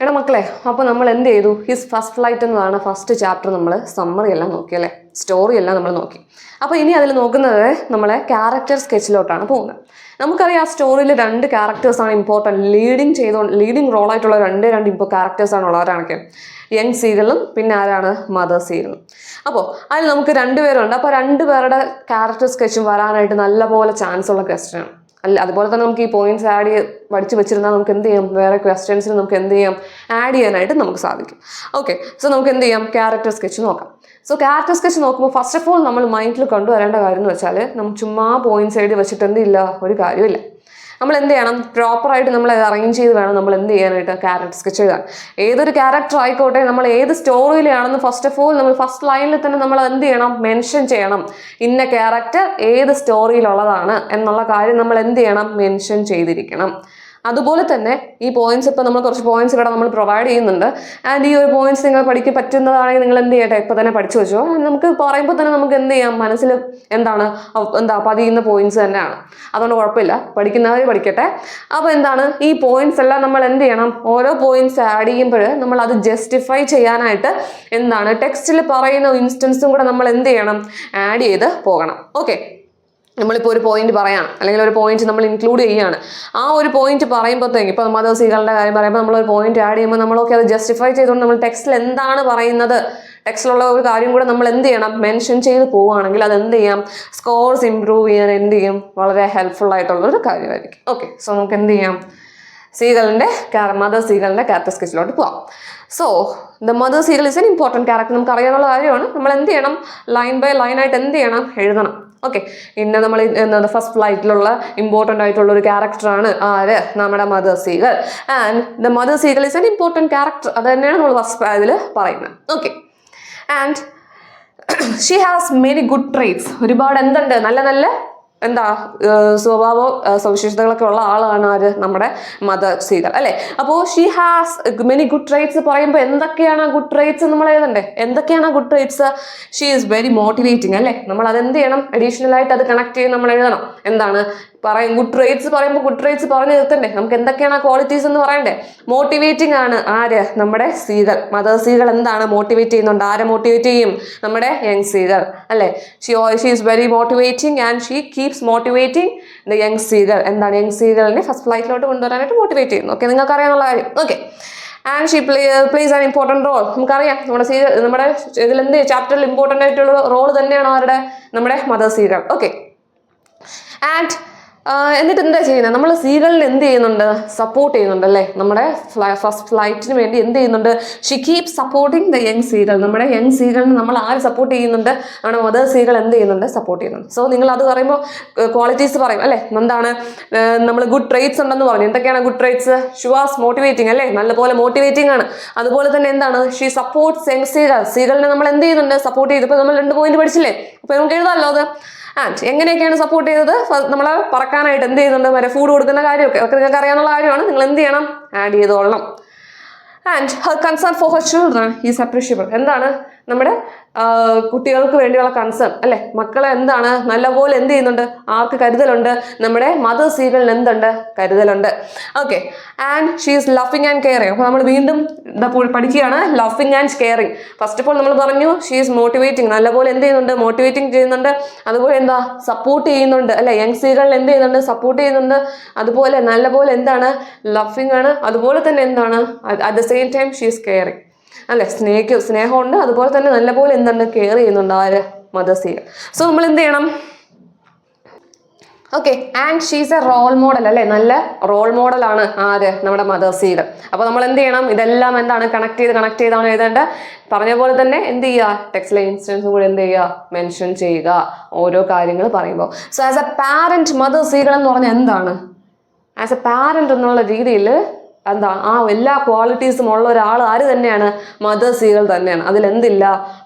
എടാ മക്കളെ, അപ്പോൾ നമ്മൾ എന്ത് ചെയ്തു? ഹിസ് ഫസ്റ്റ് ഫ്ലൈറ്റ് എന്നതാണ് ഫസ്റ്റ് ചാപ്റ്റർ. നമ്മൾ സമ്മറി എല്ലാം നോക്കി അല്ലേ, സ്റ്റോറി എല്ലാം നമ്മൾ നോക്കി. അപ്പോൾ ഇനി അതിൽ നോക്കുന്നത് നമ്മളെ ക്യാരക്ടർ സ്കെച്ചിലോട്ടാണ് പോകുന്നത്. നമുക്കറിയാം ആ സ്റ്റോറിയിൽ 2 ക്യാരക്ടേഴ്സാണ് ഇമ്പോർട്ടൻറ്റ്, ലീഡിങ് റോളായിട്ടുള്ള രണ്ട് ഇപ്പോൾ ക്യാരക്ടേഴ്സാണ് ഉള്ളവരാണൊക്കെ, യങ് സീഗളും പിന്നെ ആരാണ്, മദർ സീഗളും. അപ്പോൾ അതിൽ നമുക്ക് 2 പേരുണ്ട്. അപ്പോൾ 2 പേരുടെ ക്യാരക്ടർ സ്കെച്ചും വരാനായിട്ട് നല്ലപോലെ ചാൻസ് ഉള്ള ക്വസ്റ്റ്യനാണ്. അതുപോലെ തന്നെ നമുക്ക് ഈ പോയിന്റ്സ് പഠിച്ചു വെച്ചിരുന്നാൽ നമുക്ക് എന്ത് ചെയ്യാം, വേറെ ക്വസ്റ്റ്യൻസിന് നമുക്ക് എന്ത് ചെയ്യാം, ആഡ് ചെയ്യാനായിട്ട് നമുക്ക് സാധിക്കും. ഓക്കെ, സോ നമുക്ക് എന്ത് ചെയ്യാം, ക്യാരക്ടർ സ്കെച്ച് നോക്കാം. സോ ക്യാരക്ടർ സ്കെച്ച് നോക്കുമ്പോൾ ഫസ്റ്റ് ഓഫ് ഓൾ നമ്മൾ മൈൻഡിൽ കൊണ്ടുവരേണ്ട കാര്യം എന്ന് വെച്ചാൽ, നമുക്ക് ചുമ്മാ പോയിന്റ്സ് എഴുതി വെച്ചിട്ട് എന്തില്ല, ഒരു കാര്യമില്ല. നമ്മൾ എന്ത് ചെയ്യണം, പ്രോപ്പറായിട്ട് നമ്മൾ അറേഞ്ച് ചെയ്ത് വേണം നമ്മൾ എന്ത് ചെയ്യാനായിട്ട്, ക്യാരക്ടർ സ്കെച്ച് എഴുതാൻ. ഏതൊരു ക്യാരക്ടർ ആയിക്കോട്ടെ, നമ്മൾ ഏത് സ്റ്റോറിയിലാണെന്ന് ഫസ്റ്റ് ഓഫ് ഓൾ നമ്മൾ ഫസ്റ്റ് ലൈനിൽ തന്നെ നമ്മൾ എന്ത് ചെയ്യണം, മെൻഷൻ ചെയ്യണം. ഇന്ന ക്യാരക്ടർ ഏത് സ്റ്റോറിയിലുള്ളതാണ് എന്നുള്ള കാര്യം നമ്മൾ എന്ത് ചെയ്യണം, മെൻഷൻ ചെയ്തിരിക്കണം. അതുപോലെ തന്നെ ഈ പോയിന്റ്സ് ഇപ്പോൾ നമ്മൾ കുറച്ച് പോയിന്റ്സ് ഇവിടെ നമ്മൾ പ്രൊവൈഡ് ചെയ്യുന്നുണ്ട്. ആൻഡ് ഈ ഒരു പോയിന്റ്സ് നിങ്ങൾ പഠിക്കാൻ പറ്റുന്നതാണെങ്കിൽ നിങ്ങൾ എന്ത് ചെയ്യട്ടെ, ഇപ്പോൾ തന്നെ പഠിച്ചു വെച്ചോ. നമുക്ക് പറയുമ്പോൾ തന്നെ നമുക്ക് എന്ത് ചെയ്യാം, മനസ്സിൽ പതിയുന്ന പോയിന്റ്സ് തന്നെയാണ്. അതുകൊണ്ട് കുഴപ്പമില്ല, പഠിക്കുന്നവർ പഠിക്കട്ടെ. അപ്പോൾ ഈ പോയിന്റ്സ് എല്ലാം നമ്മൾ എന്ത് ചെയ്യണം, ഓരോ പോയിന്റ്സ് ആഡ് ചെയ്യുമ്പോൾ നമ്മൾ അത് ജസ്റ്റിഫൈ ചെയ്യാനായിട്ട് ടെക്സ്റ്റിൽ പറയുന്ന ഇൻസ്റ്റൻസും കൂടെ നമ്മൾ എന്ത് ചെയ്യണം, ആഡ് ചെയ്ത് പോകണം. ഓക്കെ, നമ്മളിപ്പോൾ ഒരു പോയിന്റ് പറയാം, അല്ലെങ്കിൽ ഒരു പോയിന്റ് നമ്മൾ ഇൻക്ലൂഡ് ചെയ്യുകയാണ്. ആ ഒരു പോയിന്റ് പറയുമ്പോഴത്തേക്ക് ഇപ്പോൾ മദർ സീഗളുടെ കാര്യം പറയുമ്പോൾ നമ്മളൊരു പോയിന്റ് ആഡ് ചെയ്യുമ്പോൾ നമ്മളൊക്കെ അത് ജസ്റ്റിഫൈ ചെയ്തുകൊണ്ട് നമ്മൾ ടെക്സ്റ്റിൽ എന്താണ് പറയുന്നത്, ടെക്സ്റ്റിലുള്ള ഒരു കാര്യം കൂടെ നമ്മൾ എന്ത് ചെയ്യണം, മെൻഷൻ ചെയ്ത് പോവുകയാണെങ്കിൽ അത് എന്ത് ചെയ്യാം, സ്കോർസ് ഇംപ്രൂവ് ചെയ്യാൻ എന്ത് ചെയ്യും, വളരെ ഹെൽപ്ഫുൾ ആയിട്ടുള്ളൊരു കാര്യമായിരിക്കും. ഓക്കെ, സോ നമുക്ക് എന്ത് ചെയ്യാം, മദർ സീഗളിൻ്റെ ക്യാരക്ടർ സ്കെച്ചിലോട്ട് പോവാം. So the mother seagull is an important character, നമുക്ക് അറിയാനുള്ള കാര്യമാണ്. നമ്മൾ എന്ത് ചെയ്യണം, ലൈൻ ബൈ ലൈൻ ആയിട്ട് എന്ത് ചെയ്യണം, എഴുതണം. ഓക്കെ, പിന്നെ നമ്മൾ ഫസ്റ്റ് ഫ്ലൈറ്റിലുള്ള ഇമ്പോർട്ടൻ്റ് ആയിട്ടുള്ള ഒരു ക്യാരക്ടറാണ് ആര്, നമ്മുടെ mother seagull. And the mother seagull is an important character, അത് തന്നെയാണ് നമ്മൾ ഫസ്റ്റ് ഇതിൽ പറയുന്നത്. Okay, and she has many good traits, ഒരുപാട് എന്തുണ്ട്, നല്ല സ്വഭാവ സവിശേഷതകളൊക്കെ ഉള്ള ആളാണ് ആര്, നമ്മുടെ മദർ സീഗൾ അല്ലേ. അപ്പോൾ she has many good traits പറയുമ്പോൾ എന്തൊക്കെയാണ് ഗുഡ് ട്രേറ്റ്സ് നമ്മൾ എഴുതണ്ടേ, എന്തൊക്കെയാണ് good traits? She is very motivating അല്ലേ, നമ്മൾ അതെന്ത് ചെയ്യണം, അഡീഷണൽ ആയിട്ട് അത് കണക്ട് ചെയ്ത് നമ്മൾ എഴുതണം. ഗുഡ് ട്രേറ്റ്സ് പറയുമ്പോൾ ഗുഡ് ട്രേറ്റ്സ് പറഞ്ഞു നിർത്തണ്ടേ, നമുക്ക് എന്തൊക്കെയാണ് ആ ക്വാളിറ്റീസ് എന്ന് പറയണ്ടേ. മോട്ടിവേറ്റിംഗ് ആണ് ആര്, നമ്മുടെ സീഗൾ, മദർ സീഗൾ എന്താണ്, മോട്ടിവേറ്റ് ചെയ്യുന്നുണ്ട്. ആരെ മോട്ടിവേറ്റ് ചെയ്യും, നമ്മുടെ യങ് സീഗൾ അല്ലേ. She is very motivating and she keeps motivating the young seagull. Young സീഗളിനെ ഫസ്റ്റ് ഫ്ലൈറ്റിലോട്ട് കൊണ്ടുവരാനായിട്ട് മോട്ടിവേറ്റ് ചെയ്യുന്നു. ഓക്കെ, നിങ്ങൾക്ക് അറിയാനുള്ള കാര്യം. Okay, and she plays an important role. നമുക്കറിയാം നമ്മുടെ ഇതിലെന്ത് ചാപ്റ്ററിൽ ഇമ്പോർട്ടൻ്റ് ആയിട്ടുള്ള റോൾ തന്നെയാണ് ആരുടെ, നമ്മുടെ മദർ സീഗൾ. ഓക്കെ, ആൻഡ് എന്നിട്ട് എന്താ ചെയ്യുന്നത്, നമ്മൾ സീഗളിന് എന്ത് ചെയ്യുന്നുണ്ട്, സപ്പോർട്ട് ചെയ്യുന്നുണ്ട് അല്ലേ. നമ്മുടെ ഫസ്റ്റ് ഫ്ലൈറ്റിന് വേണ്ടി എന്ത് ചെയ്യുന്നുണ്ട്, she keep supporting the young seagull. നമ്മുടെ യങ് സീഗളിന് നമ്മൾ ആര് സപ്പോർട്ട് ചെയ്യുന്നുണ്ട്, നമ്മുടെ മദർ സീഗൾ എന്ത് ചെയ്യുന്നുണ്ട്, സപ്പോർട്ട് ചെയ്യുന്നുണ്ട്. സോ നിങ്ങൾ അത് പറയുമ്പോൾ ക്വാളിറ്റീസ് പറയും അല്ലേ. നമ്മൾ ഗുഡ് ട്രേറ്റ്സ് ഉണ്ടെന്ന് പറഞ്ഞു. എന്തൊക്കെയാണ് good traits? She was motivating അല്ലേ, നല്ലപോലെ മോട്ടിവേറ്റിംഗ് ആണ്. അതുപോലെ തന്നെ ഷീ സപ്പോർട്ട്സ് യങ് സീഗൾ. സീഗളിനെ നമ്മൾ എന്ത് ചെയ്യുന്നുണ്ട്, സപ്പോർട്ട് ചെയ്ത്. ഇപ്പോൾ നമ്മൾ 2 പോയിന്റ് പഠിച്ചില്ലേ, അപ്പോൾ നമുക്ക് എഴുതാമല്ലോ അത്. ആൻഡ് എങ്ങനെയൊക്കെയാണ് സപ്പോർട്ട് ചെയ്തത്, നമ്മളെ പറക്കാനായിട്ട് എന്ത് ചെയ്യുന്നുണ്ട്, ഫുഡ് കൊടുക്കുന്ന കാര്യമൊക്കെ നിങ്ങൾക്ക് അറിയാവുന്ന കാര്യമാണ്. നിങ്ങൾ എന്ത് ചെയ്യണം, ആഡ് ചെയ്തോളണം. And her concern for her children is appreciable. നമ്മുടെ കുട്ടികൾക്ക് വേണ്ടിയുള്ള കൺസേൺ അല്ലെ, മക്കളെ നല്ലപോലെ എന്ത് ചെയ്യുന്നുണ്ട്, ആർക്ക് കരുതലുണ്ട്, നമ്മുടെ മദർ സീഗളിന് എന്തുണ്ട്, കരുതലുണ്ട്. Okay, and she is loving and caring. അപ്പോൾ നമ്മൾ വീണ്ടും പഠിക്കുകയാണ്, loving and caring. First of all നമ്മൾ പറഞ്ഞു ഷീ ഈസ് മോട്ടിവേറ്റിംഗ്, നല്ലപോലെ എന്ത് ചെയ്യുന്നുണ്ട്, മോട്ടിവേറ്റിംഗ് ചെയ്യുന്നുണ്ട്. അതുപോലെ സപ്പോർട്ട് ചെയ്യുന്നുണ്ട് അല്ലെ, യങ് സീഗളിൽ എന്ത് ചെയ്യുന്നുണ്ട്, സപ്പോർട്ട് ചെയ്യുന്നുണ്ട്. അതുപോലെ നല്ലപോലെ ലവിങ് ആണ്. അതുപോലെ തന്നെ at the same time she is caring അല്ലെ, സ്നേഹമുണ്ട്. അതുപോലെ തന്നെ നല്ലപോലെ കെയർ ചെയ്യുന്നുണ്ട് ആര്, മദർ സീഗൾ. സോ നമ്മൾ എന്ത് ചെയ്യണം, okay, and she's a role model അല്ലേ, നല്ല റോൾ മോഡലാണ് ആര്, നമ്മുടെ മദർ സീഗൾ. അപ്പോൾ നമ്മൾ എന്ത് ചെയ്യണം, ഇതെല്ലാം കണക്ട് ചെയ്താണ് എഴുതേണ്ടത്. പറഞ്ഞ പോലെ തന്നെ എന്ത് ചെയ്യുക, ടെക്സ്റ്റിലെ ഇൻസ്റ്റൻസും കൂടെ എന്ത് ചെയ്യുക, മെൻഷൻ ചെയ്യുക ഓരോ കാര്യങ്ങൾ പറയുമ്പോൾ. So as A parent mother seagull എന്ന് പറഞ്ഞാൽ എന്താണ്, ആസ് എ പാരന്റ് എന്നുള്ള രീതിയിൽ എല്ലാ ക്വാളിറ്റീസും ഉള്ള ഒരാൾ ആര് തന്നെയാണ്, മദർ സീഗൾ തന്നെയാണ്. അതിലെന്തില്ല,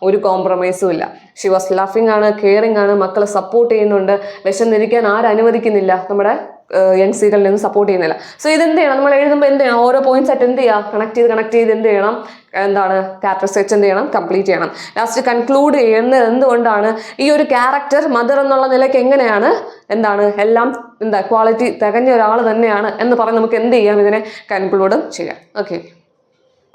ഒരു കോംപ്രമൈസും ഇല്ല. ഷി വാസ് ലവിങ് ആണ്, കെയറിങ് ആണ്, മക്കളെ സപ്പോർട്ട് ചെയ്യുന്നുണ്ട്. വിശന്നിരിക്കാൻ അനുവദിക്കുന്നില്ല, നമ്മുടെ യങ് സീഗളിനെ ഒന്നും സപ്പോർട്ട് ചെയ്യുന്നില്ല. സോ ഇതെന്ത് ചെയ്യണം, നമ്മൾ എഴുതുമ്പോൾ എന്ത് ചെയ്യണം, ഓരോ പോയിന്റ്സ് ആയിട്ട് എന്ത് ചെയ്യുക, കണക്ട് ചെയ്ത് എന്ത് ചെയ്യണം, ക്യാരക്ടർ സ്കെച്ച് എന്ത് ചെയ്യണം, കംപ്ലീറ്റ് ചെയ്യണം. ലാസ്റ്റ് കൺക്ലൂഡ് ചെയ്യുന്നത് എന്തുകൊണ്ടാണ്, ഈ ഒരു ക്യാരക്ടർ മദർ എന്നുള്ള നിലയ്ക്ക് എങ്ങനെയാണ് എല്ലാം ക്വാളിറ്റി തികഞ്ഞ ഒരാൾ തന്നെയാണ് എന്ന് പറഞ്ഞ് നമുക്ക് എന്ത് ചെയ്യാം, ഇതിനെ കൺക്ലൂഡ് ചെയ്യാം. ഓക്കെ.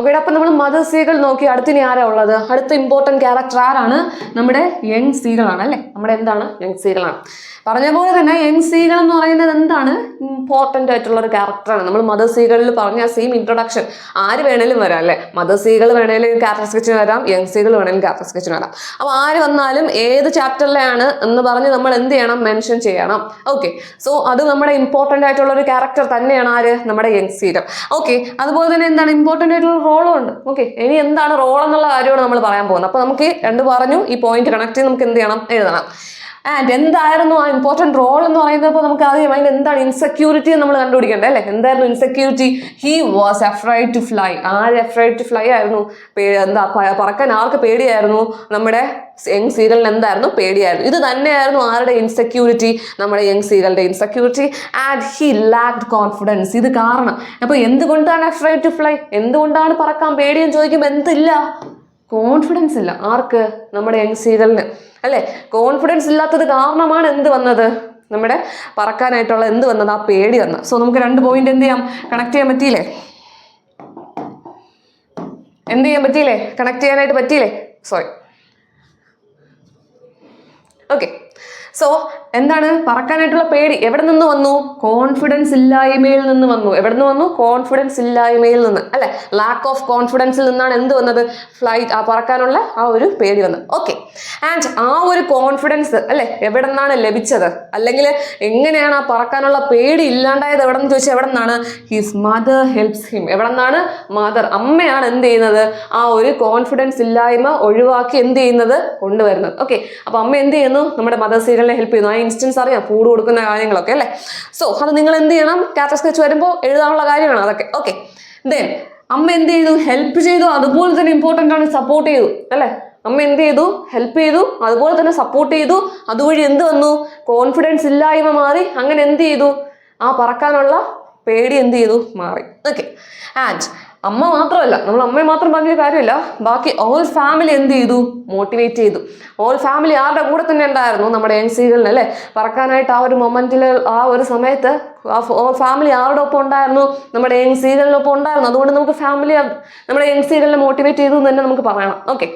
ഓക്കെ, അപ്പൊ നമ്മൾ മദർ സീകൾ നോക്കി. അടുത്തിനി ആരാ ഉള്ളത്? അടുത്ത ഇമ്പോർട്ടന്റ് ക്യാരക്ടർ ആരാണ്? നമ്മുടെ യങ് സീകളാണ് അല്ലെ. നമ്മുടെ എന്താണ്? യങ് സീകളാണ്. പറഞ്ഞ പോലെ തന്നെ യങ് സീകൾ എന്ന് പറയുന്നത് എന്താണ്? ഇമ്പോർട്ടന്റ് ആയിട്ടുള്ള ഒരു ക്യാരക്ടറാണ്. നമ്മൾ മദർ സീകളിൽ പറഞ്ഞ സെയിം ഇൻട്രൊഡക്ഷൻ ആര് വേണേലും വരാം അല്ലെ. മദർ സീകൾ വേണേലും ക്യാരക്ടർ സ്കെച്ചിന് വരാം, യങ് സീകൾ വേണേലും ക്യാരക്ടർ സ്കെച്ചിന് വരാം. അപ്പൊ ആര് വന്നാലും ഏത് ചാപ്റ്ററിലെയാണ് എന്ന് പറഞ്ഞ് നമ്മൾ എന്ത് ചെയ്യണം? മെൻഷൻ ചെയ്യണം. ഓക്കെ, സോ അത് നമ്മുടെ ഇമ്പോർട്ടന്റ് ആയിട്ടുള്ള ഒരു ക്യാരക്ടർ തന്നെയാണ് ആര്? നമ്മുടെ യങ് സീകൾ. ഓക്കെ, അതുപോലെ തന്നെ എന്താണ്? ഇമ്പോർട്ടന്റ് ആയിട്ടുള്ള റോളും ഉണ്ട്. ഓക്കെ, ഇനി എന്താണ് റോൾ എന്നുള്ള കാര്യമാണ് നമ്മൾ പറയാൻ പോകുന്നത്. അപ്പൊ നമുക്ക് രണ്ട് പറഞ്ഞു, ഈ പോയിന്റ് കണക്ട് ചെയ്ത് നമുക്ക് എന്ത് ചെയ്യണം? എഴുതണം. ആൻഡ് എന്തായിരുന്നു ആ ഇമ്പോർട്ടന്റ് റോൾ എന്ന് പറയുന്നത്? അപ്പോൾ നമുക്ക് ആദ്യം അതിന് എന്താണ് ഇൻസെക്യൂരിറ്റി നമ്മൾ കണ്ടുപിടിക്കേണ്ടത് അല്ലേ. എന്തായിരുന്നു insecurity? He was afraid to fly. ആര് അഫ്രൈഡ് ടു ഫ്ലൈ ആയിരുന്നു? എന്താ പറക്കാൻ ആർക്ക് പേടിയായിരുന്നു? നമ്മുടെ യങ് സീകളിന് എന്തായിരുന്നു? പേടിയായിരുന്നു. ഇത് തന്നെയായിരുന്നു ആരുടെ ഇൻസെക്യൂരിറ്റി? നമ്മുടെ യങ് സീകളുടെ insecurity. And he lacked confidence. ഇത് കാരണം. അപ്പൊ എന്തുകൊണ്ടാണ് അഫ്രൈഡ് ടു ഫ്ലൈ? എന്തുകൊണ്ടാണ് പറക്കാൻ പേടിയെന്ന് ചോദിക്കുമ്പോൾ എന്തില്ല? കോൺഫിഡൻസ് ഇല്ല. ആർക്ക്? നമ്മുടെ യങ് സീകളിന് അല്ലെ. കോൺഫിഡൻസ് ഇല്ലാത്തത് കാരണമാണ് എന്ത് വന്നത്? നമ്മുടെ പറക്കാനായിട്ടുള്ള എന്ത് വന്നത്? ആ പേടി വന്നത്. സോ നമുക്ക് രണ്ട് പോയിന്റ് എന്ത് ചെയ്യാം? കണക്ട് ചെയ്യാൻ പറ്റിയില്ലേ? എന്ത് ചെയ്യാൻ പറ്റിയില്ലേ? കണക്ട് ചെയ്യാനായിട്ട് പറ്റിയില്ലേ? സോറി. ഓക്കെ, സോ എന്താണ്? പറക്കാനായിട്ടുള്ള പേടി എവിടെ നിന്ന് വന്നു? കോൺഫിഡൻസ് ഇല്ലായ്മയിൽ നിന്ന് വന്നു. എവിടെ നിന്ന് വന്നു? കോൺഫിഡൻസ് ഇല്ലായ്മയിൽ നിന്ന് അല്ലെ. ലാക്ക് ഓഫ് കോൺഫിഡൻസിൽ നിന്നാണ് എന്ത് വന്നത്? ഫ്ലൈറ്റ്, ആ പറക്കാനുള്ള ആ ഒരു പേടി വന്നത്. ഓക്കെ, ആൻഡ് ആ ഒരു കോൺഫിഡൻസ് അല്ലെ എവിടെ നിന്നാണ് ലഭിച്ചത്? അല്ലെങ്കിൽ എങ്ങനെയാണ് ആ പറക്കാനുള്ള പേടി ഇല്ലാണ്ടായത്? എവിടെ നിന്ന് ചോദിച്ചാൽ എവിടെ നിന്നാണ്? His mother helps him. എവിടെ നിന്നാണ്? മദർ, അമ്മയാണ് എന്ത് ചെയ്യുന്നത്? ആ ഒരു കോൺഫിഡൻസ് ഇല്ലായ്മ ഒഴിവാക്കി എന്ത് ചെയ്യുന്നത്? കൊണ്ടുവരുന്നത്. ഓക്കെ, അപ്പൊ അമ്മ എന്ത് ചെയ്യുന്നു? നമ്മുടെ മദർ സീരിയലിനെ ഹെൽപ്പ് ചെയ്യുന്നു. ആ ഇൻസ്റ്റൻസ് അറിയാം, ഫുഡ് കൊടുക്കുന്ന കാര്യങ്ങളൊക്കെ അല്ലേ. സോ അത് നിങ്ങൾ എന്ത് ചെയ്യണം? ക്യാരക്ടർ സ്കെച്ച് വരുമ്പോൾ എഴുതാനുള്ള കാര്യമാണ് അതൊക്കെ. ഓക്കെ, ദെൻ അമ്മ എന്ത് ചെയ്തു? ഹെൽപ്പ് ചെയ്തു. അതുപോലെ തന്നെ ഇമ്പോർട്ടൻ്റ് ആണ്, സപ്പോർട്ട് ചെയ്തു അല്ലേ. അമ്മ എന്ത് ചെയ്തു? ഹെൽപ്പ് ചെയ്തു, അതുപോലെ തന്നെ സപ്പോർട്ട് ചെയ്തു. അതുവഴി എന്ത് വന്നു? കോൺഫിഡൻസ് ഇല്ലായ്മ മാറി. അങ്ങനെ എന്ത് ചെയ്തു? ആ പറക്കാനുള്ള പേടി എന്ത് ചെയ്തു? മാറി. ഓക്കെ, ആൻഡ് അമ്മ മാത്രമല്ല, നമ്മൾ അമ്മയെ മാത്രം പറഞ്ഞ കാര്യമില്ല, ബാക്കി ഓൾ ഫാമിലി എന്ത് ചെയ്തു? മോട്ടിവേറ്റ് ചെയ്തു. ഓൾ ഫാമിലി ആരുടെ കൂടെ തന്നെ ഉണ്ടായിരുന്നു? നമ്മുടെ യങ് സീകളിൽ അല്ലേ. പറക്കാനായിട്ട് ആ ഒരു മൊമെന്റിൽ, ആ ഒരു സമയത്ത് ഓൾ ഫാമിലി ആരുടെ ഒപ്പം ഉണ്ടായിരുന്നു? നമ്മുടെ യങ് സീകളിനൊപ്പം ഉണ്ടായിരുന്നു. അതുകൊണ്ട് നമുക്ക് ഫാമിലി നമ്മുടെ യങ് സീകളിനെ മോട്ടിവേറ്റ് ചെയ്തു എന്ന് തന്നെ നമുക്ക് പറയണം. ഓക്കെ,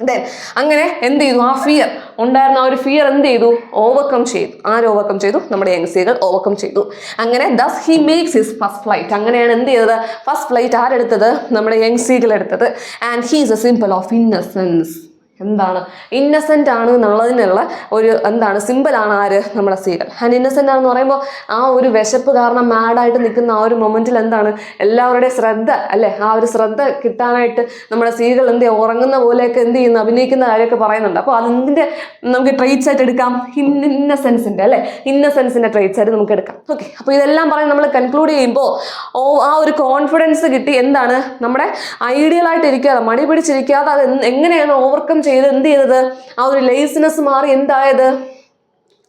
ദെൻ അങ്ങനെ എന്ത് ചെയ്തു? ആ ഫിയർ ഉണ്ടായിരുന്ന ആ ഒരു ഫിയർ എന്ത് ചെയ്തു? ഓവർകം ചെയ്തു. ആര് ഓവർകം ചെയ്തു? നമ്മുടെ യങ് സീകൾ ഓവർകം ചെയ്തു. അങ്ങനെ thus he makes his first flight. അങ്ങനെയാണ് എന്ത് ചെയ്തത്? ഫസ്റ്റ് ഫ്ലൈറ്റ് ആരെടുത്തത്? നമ്മുടെ യങ് സീകൾ എടുത്തത്. And he is a symbol of innocence. എന്താണ്? ഇന്നസെന്റ് ആണ് എന്നുള്ളതിനുള്ള ഒരു എന്താണ്? സിമ്പിളാണ് ആര്? നമ്മുടെ സീകൾ. ആൻഡ് ഇന്നസെന്റ് ആണെന്ന് പറയുമ്പോൾ ആ ഒരു വിശപ്പ് കാരണം മാഡായിട്ട് നിൽക്കുന്ന ആ ഒരു മൊമെന്റിൽ എന്താണ്? എല്ലാവരുടെയും ശ്രദ്ധ അല്ലെ, ആ ഒരു ശ്രദ്ധ കിട്ടാനായിട്ട് നമ്മുടെ സീകൾ എന്ത് ഉറങ്ങുന്ന പോലെയൊക്കെ എന്ത് ചെയ്യുന്നു? അഭിനയിക്കുന്ന കാര്യമൊക്കെ പറയുന്നുണ്ട്. അപ്പോൾ അതിൻ്റെ നമുക്ക് ട്രേറ്റ്സ് ആയിട്ട് എടുക്കാം. ഇന്നസെൻസിന്റെ അല്ലെ, ഇന്നസെൻസിന്റെ ട്രേറ്റ്സ് ആയിട്ട് നമുക്ക് എടുക്കാം. ഓക്കെ, അപ്പോൾ ഇതെല്ലാം പറഞ്ഞ് നമ്മൾ കൺക്ലൂഡ് ചെയ്യുമ്പോൾ ആ ഒരു കോൺഫിഡൻസ് കിട്ടി. എന്താണ്? നമ്മുടെ ഐഡിയൽ ആയിട്ട് ഇരിക്കാതെ, മടി പിടിച്ചിരിക്കാതെ അത് എങ്ങനെയാണ് ഓവർകം ചെയ്ത് എന്ത് ചെയ്തത്? ആ ഒരു ലേസിനെസ് മാറി എന്തായത്?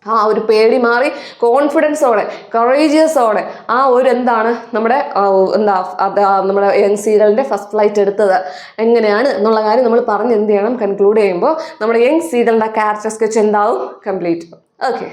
ആ ഒരു പേടി മാറി കോൺഫിഡൻസോടെ, കറേജിയസോടെ ആ ഒരു എന്താണ് നമ്മുടെ നമ്മുടെ യങ് സീകളിന്റെ ഫസ്റ്റ് ഫ്ലൈറ്റ് എടുത്തത് എങ്ങനെയാണ് എന്നുള്ള കാര്യം നമ്മൾ പറഞ്ഞ് എന്ത് ചെയ്യണം? കൺക്ലൂഡ് ചെയ്യുമ്പോൾ നമ്മുടെ യങ് സീകളിന്റെ ക്യാരക്ടർ സ്കെച്ച് എന്താവും? കംപ്ലീറ്റ്. ഓക്കെ.